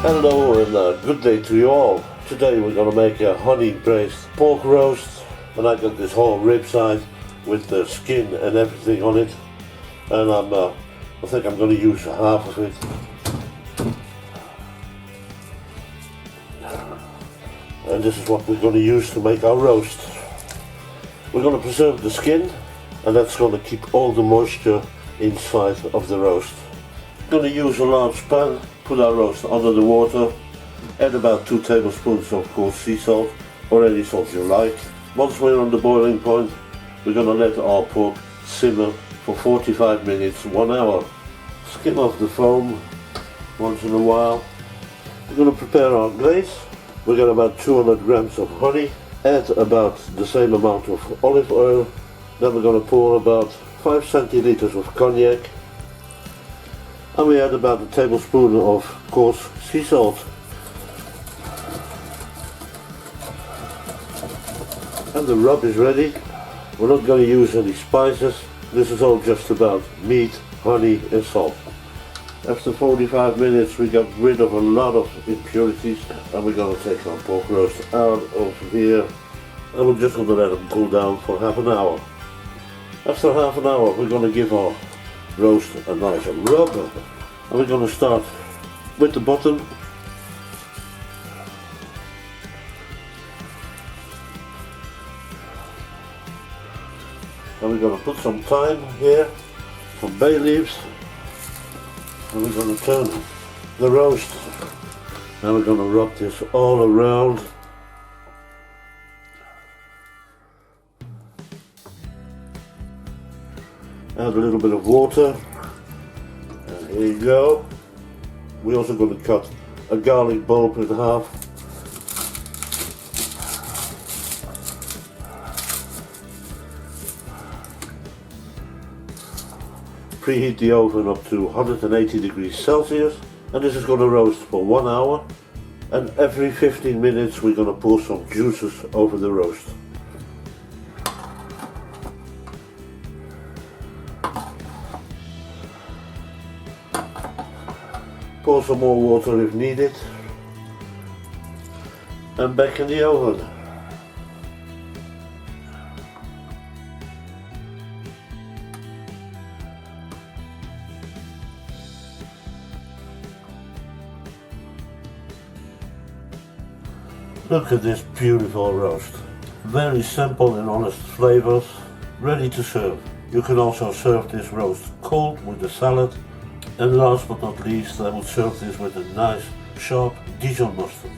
Hello and good day to you all. Today we're going to make a honey braised pork roast, and I got this whole rib side with the skin and everything on it, and I think I'm going to use half of it. And this is what we're going to use to make our roast. We're going to preserve the skin, and that's going to keep all the moisture inside of the roast. I'm going to use a large pan, put our roast under the water, add about 2 tablespoons of coarse sea salt, or any salt you like. Once we're on the boiling point, we're going to let our pork simmer for 45 minutes, 1 hour. Skim off the foam once in a while. We're going to prepare our glaze. We got about 200 grams of honey, add about the same amount of olive oil, then we're going to pour about 5 centiliters of cognac, and we add about a tablespoon of coarse sea salt. And the rub is ready. We're not going to use any spices, this is all just about meat, honey and salt. After 45 minutes we got rid of a lot of impurities, and we're going to take our pork roast out of here, and we're just going to let them cool down for half an hour. After half an hour we're going to give our roast a nice rub, and we're going to start with the bottom. And we're going to put some thyme here, some bay leaves. And we're going to turn the roast, and we're going to rub this all around. Add a little bit of water, and here you go. We're also going to cut a garlic bulb in half. Preheat the oven up to 180 degrees Celsius, and this is going to roast for 1 hour, and every 15 minutes we're going to pour some juices over the roast. Pour some more water if needed, and back in the oven. Look at this beautiful roast. Very simple and honest flavors, ready to serve. You can also serve this roast cold with a salad. And last but not least, I will serve this with a nice sharp Dijon mustard.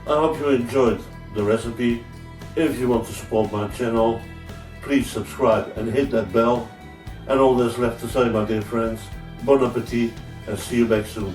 I hope you enjoyed the recipe. If you want to support my channel, please subscribe and hit that bell. And all that's left to say, my dear friends, bon appetit and see you back soon.